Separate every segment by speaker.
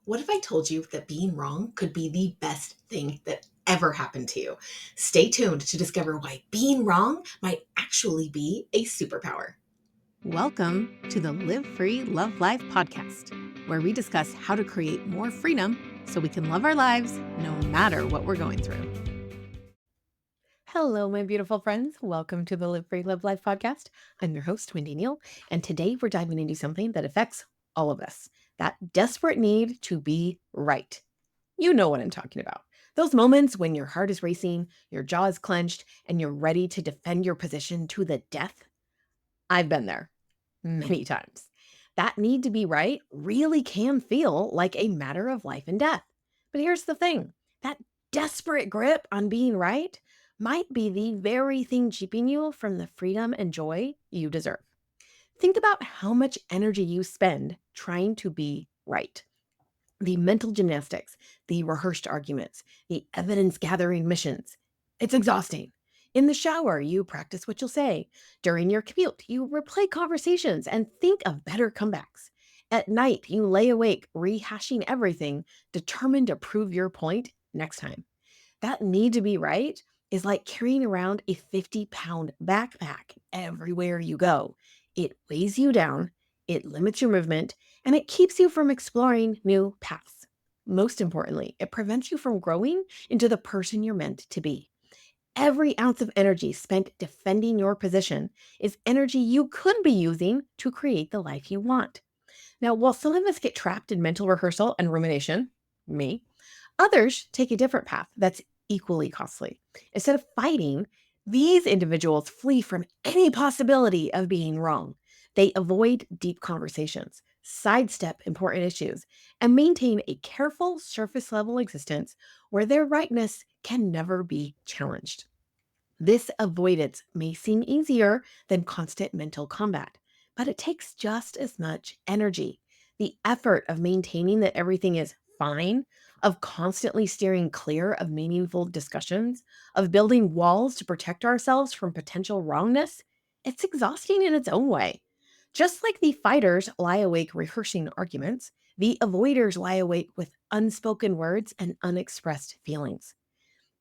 Speaker 1: What if I told you that being wrong could be the best thing that ever happened to you? Stay tuned to discover why being wrong might actually be a superpower.
Speaker 2: Welcome to the Live Free, Love Life podcast, where we discuss how to create more freedom so we can love our lives no matter what we're going through. Hello, my beautiful friends. Welcome to the Live Free, Love Life podcast. I'm your host, Mindy Neal, and today we're diving into something that affects all of us, that desperate need to be right. You know what I'm talking about. Those moments when your heart is racing, your jaw is clenched, and you're ready to defend your position to the death. I've been there many times. That need to be right really can feel like a matter of life and death. But here's the thing, that desperate grip on being right might be the very thing keeping you from the freedom and joy you deserve. Think about how much energy you spend trying to be right. The mental gymnastics, the rehearsed arguments, the evidence gathering missions. It's exhausting. In the shower, you practice what you'll say. During your commute, you replay conversations and think of better comebacks. At night, you lay awake rehashing everything, determined to prove your point next time. That need to be right is like carrying around a 50-pound backpack everywhere you go. It weighs you down, it limits your movement, and it keeps you from exploring new paths. Most importantly, it prevents you from growing into the person you're meant to be. Every ounce of energy spent defending your position is energy you could be using to create the life you want. Now, while some of us get trapped in mental rehearsal and rumination, me, others take a different path that's equally costly. Instead of fighting, these individuals flee from any possibility of being wrong. They avoid deep conversations, sidestep important issues, and maintain a careful surface level existence where their rightness can never be challenged. This avoidance may seem easier than constant mental combat, but it takes just as much energy. The effort of maintaining that everything is fine, of constantly steering clear of meaningful discussions, of building walls to protect ourselves from potential wrongness, it's exhausting in its own way. Just like the fighters lie awake rehearsing arguments, the avoiders lie awake with unspoken words and unexpressed feelings.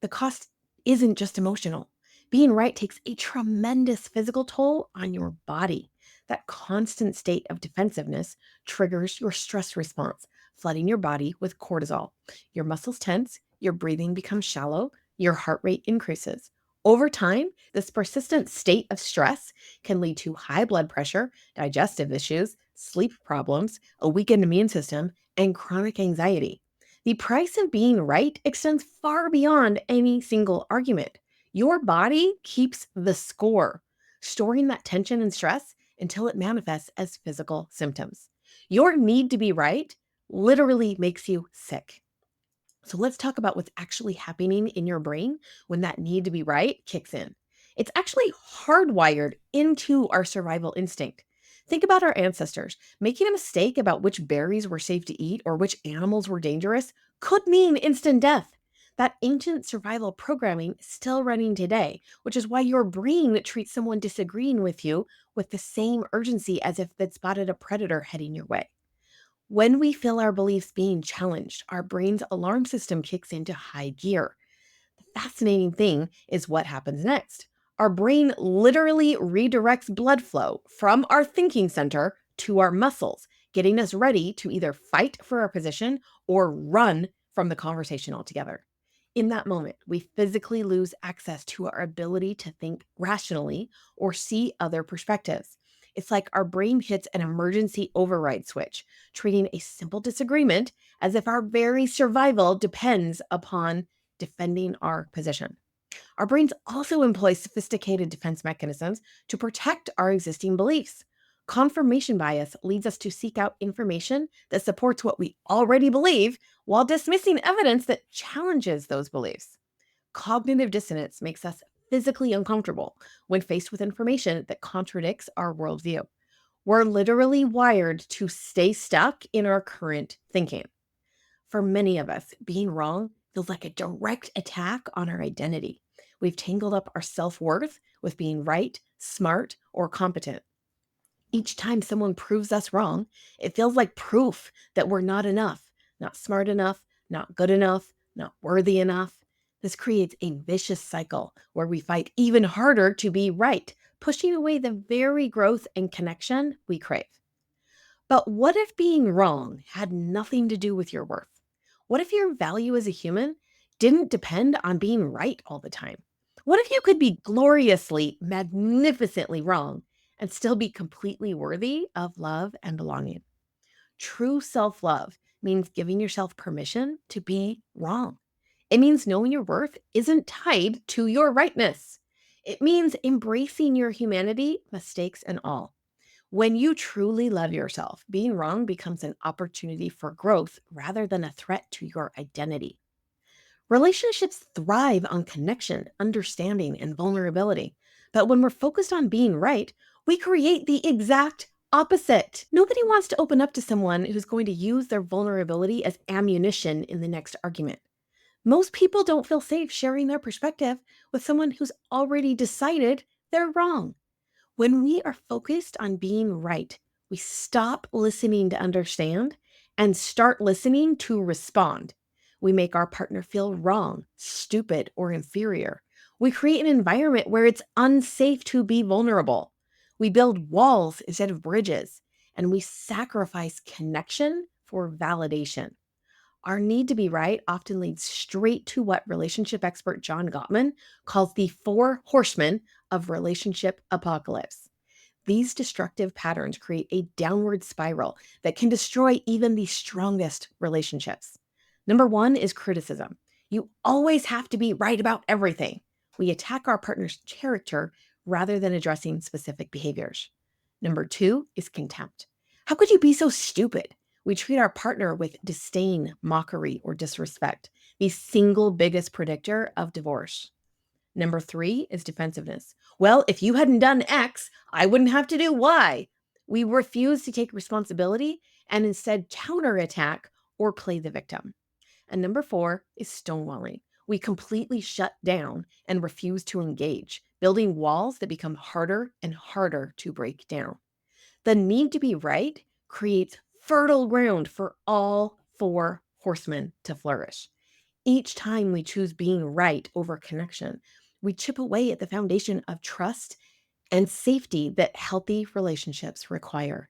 Speaker 2: The cost isn't just emotional. Being right takes a tremendous physical toll on your body. That constant state of defensiveness triggers your stress response, flooding your body with cortisol. Your muscles tense, your breathing becomes shallow, your heart rate increases. Over time, this persistent state of stress can lead to high blood pressure, digestive issues, sleep problems, a weakened immune system, and chronic anxiety. The price of being right extends far beyond any single argument. Your body keeps the score, storing that tension and stress until it manifests as physical symptoms. Your need to be right literally makes you sick. So let's talk about what's actually happening in your brain when that need to be right kicks in. It's actually hardwired into our survival instinct. Think about our ancestors. Making a mistake about which berries were safe to eat or which animals were dangerous could mean instant death. That ancient survival programming is still running today, which is why your brain treats someone disagreeing with you with the same urgency as if they'd spotted a predator heading your way. When we feel our beliefs being challenged, our brain's alarm system kicks into high gear. The fascinating thing is what happens next. Our brain literally redirects blood flow from our thinking center to our muscles, getting us ready to either fight for our position or run from the conversation altogether. In that moment, we physically lose access to our ability to think rationally or see other perspectives. It's like our brain hits an emergency override switch, treating a simple disagreement as if our very survival depends upon defending our position. Our brains also employ sophisticated defense mechanisms to protect our existing beliefs. Confirmation bias leads us to seek out information that supports what we already believe while dismissing evidence that challenges those beliefs. Cognitive dissonance makes us physically uncomfortable when faced with information that contradicts our worldview. We're literally wired to stay stuck in our current thinking. For many of us, being wrong feels like a direct attack on our identity. We've tangled up our self worth with being right, smart, or competent. Each time someone proves us wrong, it feels like proof that we're not enough, not smart enough, not good enough, not worthy enough. This creates a vicious cycle where we fight even harder to be right, pushing away the very growth and connection we crave. But what if being wrong had nothing to do with your worth? What if your value as a human didn't depend on being right all the time? What if you could be gloriously, magnificently wrong and still be completely worthy of love and belonging? True self love means giving yourself permission to be wrong. It means knowing your worth isn't tied to your rightness. It means embracing your humanity, mistakes and all. When you truly love yourself, being wrong becomes an opportunity for growth rather than a threat to your identity. Relationships thrive on connection, understanding, and vulnerability. But when we're focused on being right, we create the exact opposite. Nobody wants to open up to someone who's going to use their vulnerability as ammunition in the next argument. Most people don't feel safe sharing their perspective with someone who's already decided they're wrong. When we are focused on being right, we stop listening to understand and start listening to respond. We make our partner feel wrong, stupid, or inferior. We create an environment where it's unsafe to be vulnerable. We build walls instead of bridges, and we sacrifice connection for validation. Our need to be right often leads straight to what relationship expert John Gottman calls the four horsemen of relationship apocalypse. These destructive patterns create a downward spiral that can destroy even the strongest relationships. Number one is criticism. You always have to be right about everything. We attack our partner's character rather than addressing specific behaviors. Number two is contempt. How could you be so stupid? We treat our partner with disdain, mockery, or disrespect, the single biggest predictor of divorce. Number three is defensiveness. Well, if you hadn't done X, I wouldn't have to do Y. We refuse to take responsibility and instead counterattack or play the victim. And number four is stonewalling. We completely shut down and refuse to engage, building walls that become harder and harder to break down. The need to be right creates fertile ground for all four horsemen to flourish. Each time we choose being right over connection, we chip away at the foundation of trust and safety that healthy relationships require.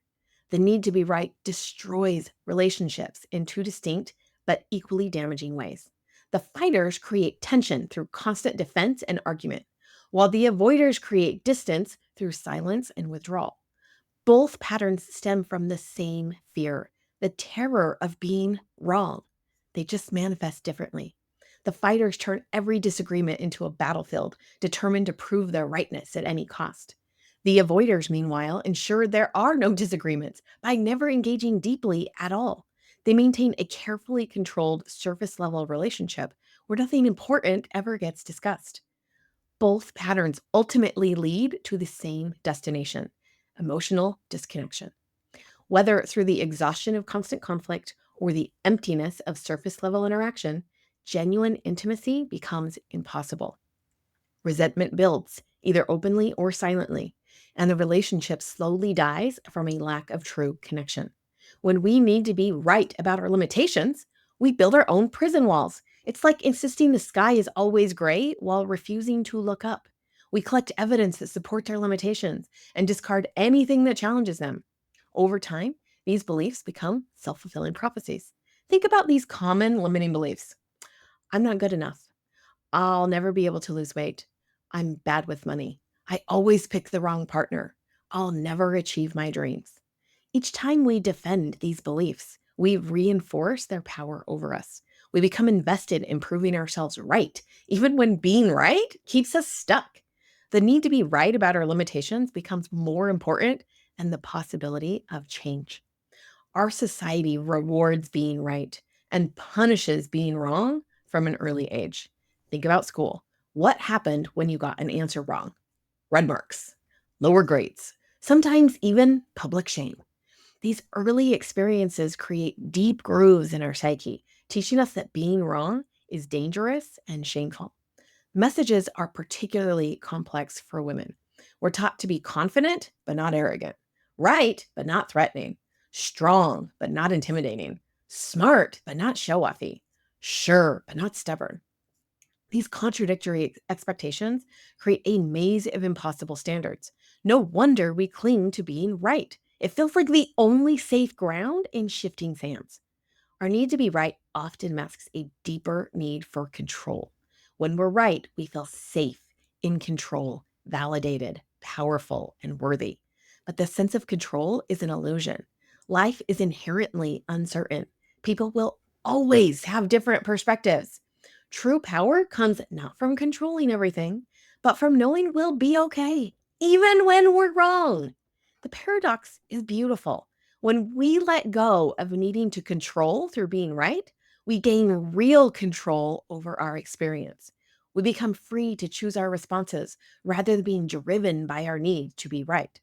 Speaker 2: The need to be right destroys relationships in two distinct but equally damaging ways. The fighters create tension through constant defense and argument, while the avoiders create distance through silence and withdrawal. Both patterns stem from the same fear, the terror of being wrong. They just manifest differently. The fighters turn every disagreement into a battlefield, determined to prove their rightness at any cost. The avoiders, meanwhile, ensure there are no disagreements by never engaging deeply at all. They maintain a carefully controlled surface level relationship where nothing important ever gets discussed. Both patterns ultimately lead to the same destination: emotional disconnection. Whether through the exhaustion of constant conflict or the emptiness of surface level interaction, genuine intimacy becomes impossible. Resentment builds, either openly or silently, and the relationship slowly dies from a lack of true connection. When we need to be right about our limitations, we build our own prison walls. It's like insisting the sky is always gray while refusing to look up. We collect evidence that supports our limitations and discard anything that challenges them. Over time, these beliefs become self fulfilling prophecies. Think about these common limiting beliefs: I'm not good enough. I'll never be able to lose weight. I'm bad with money. I always pick the wrong partner. I'll never achieve my dreams. Each time we defend these beliefs, we reinforce their power over us. We become invested in proving ourselves right, even when being right keeps us stuck. The need to be right about our limitations becomes more important than the possibility of change. Our society rewards being right and punishes being wrong from an early age. Think about school. What happened when you got an answer wrong? Red marks, lower grades, sometimes even public shame. These early experiences create deep grooves in our psyche, teaching us that being wrong is dangerous and shameful. Messages are particularly complex for women. We're taught to be confident, but not arrogant, right, but not threatening, strong, but not intimidating, smart, but not show offy, sure, but not stubborn. These contradictory expectations create a maze of impossible standards. No wonder we cling to being right. It feels like the only safe ground in shifting sands. Our need to be right often masks a deeper need for control. When we're right, we feel safe, in control, validated, powerful, and worthy. But the sense of control is an illusion. Life is inherently uncertain. People will always have different perspectives. True power comes not from controlling everything, but from knowing we'll be okay, even when we're wrong. The paradox is beautiful. When we let go of needing to control through being right, we gain real control over our experience. We become free to choose our responses rather than being driven by our need to be right.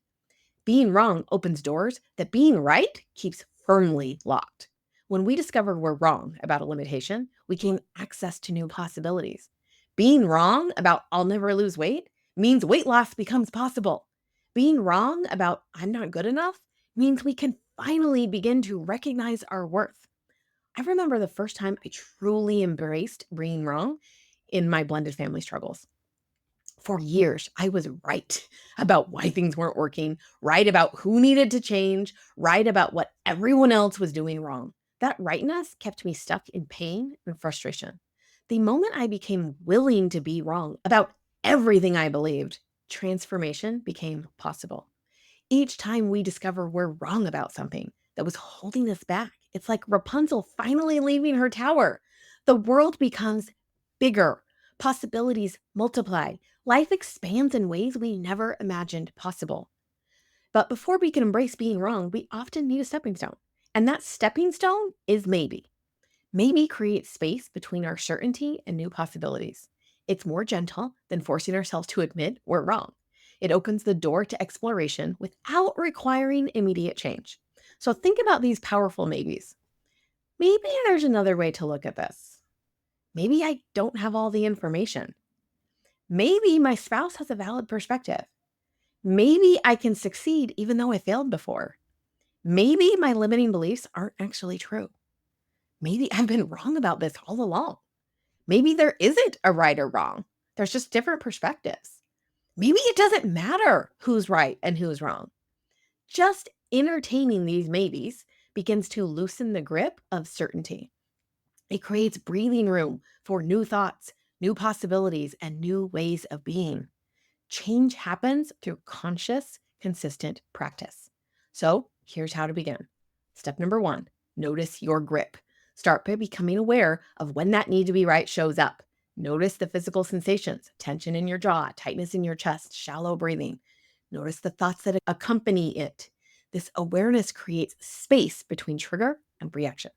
Speaker 2: Being wrong opens doors that being right keeps firmly locked. When we discover we're wrong about a limitation, we gain access to new possibilities. Being wrong about I'll never lose weight means weight loss becomes possible. Being wrong about I'm not good enough means we can finally begin to recognize our worth. I remember the first time I truly embraced being wrong in my blended family struggles. For years, I was right about why things weren't working, right about who needed to change, right about what everyone else was doing wrong. That rightness kept me stuck in pain and frustration. The moment I became willing to be wrong about everything I believed, transformation became possible. Each time we discover we're wrong about something that was holding us back, it's like Rapunzel finally leaving her tower. The world becomes bigger, possibilities multiply, life expands in ways we never imagined possible. But before we can embrace being wrong, we often need a stepping stone. And that stepping stone is maybe. Maybe creates space between our certainty and new possibilities. It's more gentle than forcing ourselves to admit we're wrong. It opens the door to exploration without requiring immediate change. So think about these powerful maybes. Maybe there's another way to look at this. Maybe I don't have all the information. Maybe my spouse has a valid perspective. Maybe I can succeed even though I failed before. Maybe my limiting beliefs aren't actually true. Maybe I've been wrong about this all along. Maybe there isn't a right or wrong. There's just different perspectives. Maybe it doesn't matter who's right and who's wrong. Just entertaining these maybes begins to loosen the grip of certainty. It creates breathing room for new thoughts, new possibilities, and new ways of being. Change happens through conscious, consistent practice. So here's how to begin. Step number one, notice your grip. Start by becoming aware of when that need to be right shows up. Notice the physical sensations, tension in your jaw, tightness in your chest, shallow breathing. Notice the thoughts that accompany it. This awareness creates space between trigger and reaction.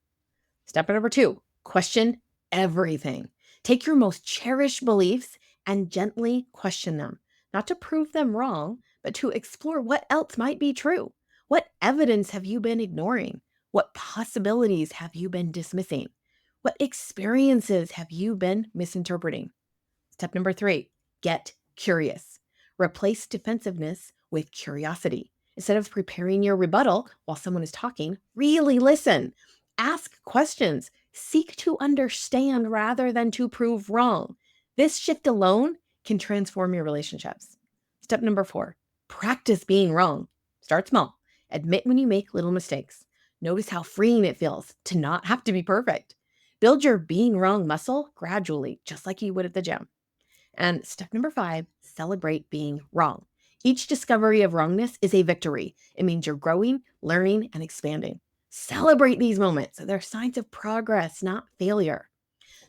Speaker 2: Step number two, question everything. Take your most cherished beliefs and gently question them, not to prove them wrong, but to explore what else might be true. What evidence have you been ignoring? What possibilities have you been dismissing? What experiences have you been misinterpreting? Step number three, get curious. Replace defensiveness with curiosity. Instead of preparing your rebuttal while someone is talking, really listen. Ask questions. Seek to understand rather than to prove wrong. This shift alone can transform your relationships. Step number four, practice being wrong. Start small. Admit when you make little mistakes. Notice how freeing it feels to not have to be perfect. Build your being wrong muscle gradually, just like you would at the gym. And step number five, celebrate being wrong. Each discovery of wrongness is a victory. It means you're growing, learning, and expanding. Celebrate these moments. They're signs of progress, not failure.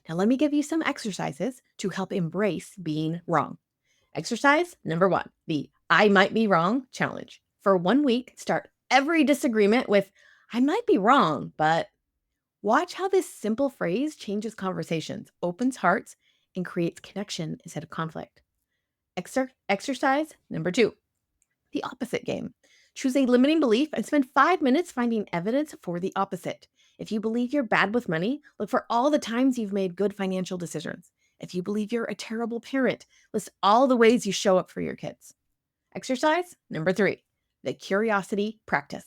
Speaker 2: Now, let me give you some exercises to help embrace being wrong. Exercise number one, the I might be wrong challenge. For 1 week, start every disagreement with I might be wrong, but watch how this simple phrase changes conversations, opens hearts, and creates connection instead of conflict. Exercise number two, the opposite game. Choose a limiting belief and spend 5 minutes finding evidence for the opposite. If you believe you're bad with money, look for all the times you've made good financial decisions. If you believe you're a terrible parent, list all the ways you show up for your kids. Exercise number three, the curiosity practice.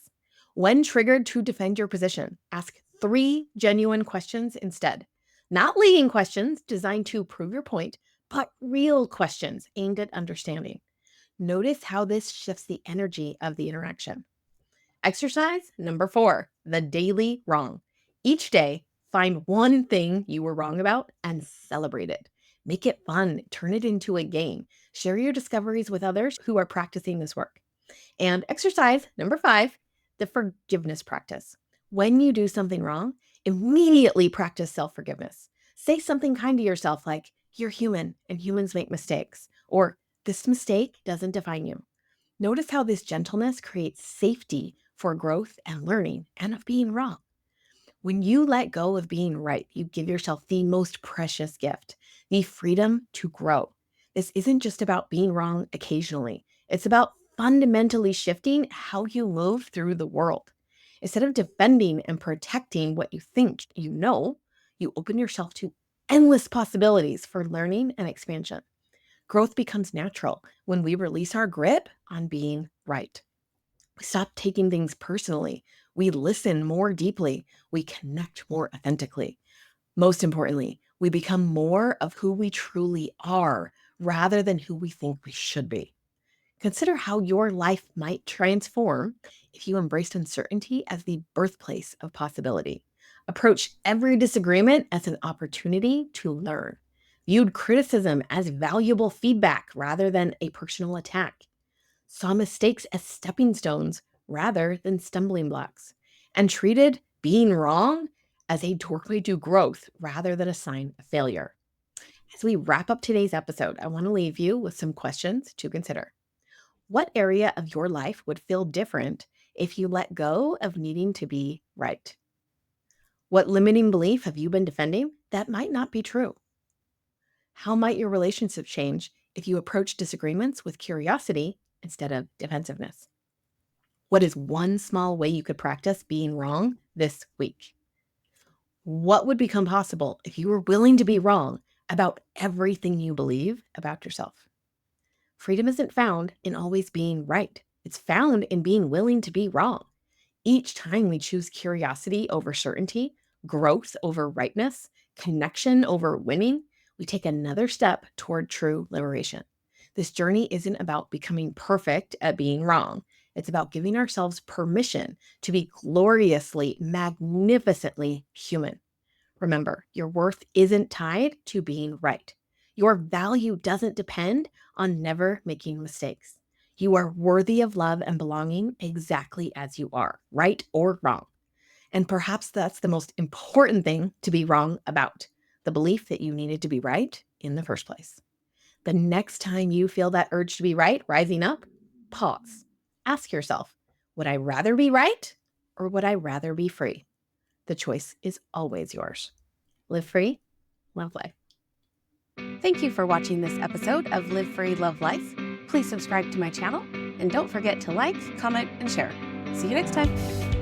Speaker 2: When triggered to defend your position, ask 3 genuine questions instead. Not leading questions designed to prove your point, but real questions aimed at understanding. Notice how this shifts the energy of the interaction. Exercise number 4, the daily wrong. Each day, find one thing you were wrong about and celebrate it. Make it fun, turn it into a game. Share your discoveries with others who are practicing this work. And exercise number 5, the forgiveness practice. When you do something wrong, immediately practice self forgiveness. Say something kind to yourself like, "You're human and humans make mistakes," or "This mistake doesn't define you." Notice how this gentleness creates safety for growth and learning and of being wrong. When you let go of being right, you give yourself the most precious gift, the freedom to grow. This isn't just about being wrong occasionally, it's about fundamentally shifting how you move through the world. Instead of defending and protecting what you think you know, you open yourself to endless possibilities for learning and expansion. Growth becomes natural when we release our grip on being right. We stop taking things personally. We listen more deeply. We connect more authentically. Most importantly, we become more of who we truly are rather than who we think we should be. Consider how your life might transform if you embraced uncertainty as the birthplace of possibility. Approach every disagreement as an opportunity to learn. Viewed criticism as valuable feedback rather than a personal attack. Saw mistakes as stepping stones rather than stumbling blocks. And treated being wrong as a doorway to growth rather than a sign of failure. As we wrap up today's episode, I want to leave you with some questions to consider. What area of your life would feel different if you let go of needing to be right? What limiting belief have you been defending that might not be true? How might your relationship change if you approach disagreements with curiosity instead of defensiveness? What is one small way you could practice being wrong this week? What would become possible if you were willing to be wrong about everything you believe about yourself? Freedom isn't found in always being right. It's found in being willing to be wrong. Each time we choose curiosity over certainty, growth over rightness, connection over winning, we take another step toward true liberation. This journey isn't about becoming perfect at being wrong. It's about giving ourselves permission to be gloriously, magnificently human. Remember, your worth isn't tied to being right. Your value doesn't depend on never making mistakes. You are worthy of love and belonging exactly as you are, right or wrong. And perhaps that's the most important thing to be wrong about, the belief that you needed to be right in the first place. The next time you feel that urge to be right rising up, pause. Ask yourself, would I rather be right or would I rather be free? The choice is always yours. Live free, love life. Thank you for watching this episode of Live Free, Love Life. Please subscribe to my channel and don't forget to like, comment, and share. See you next time.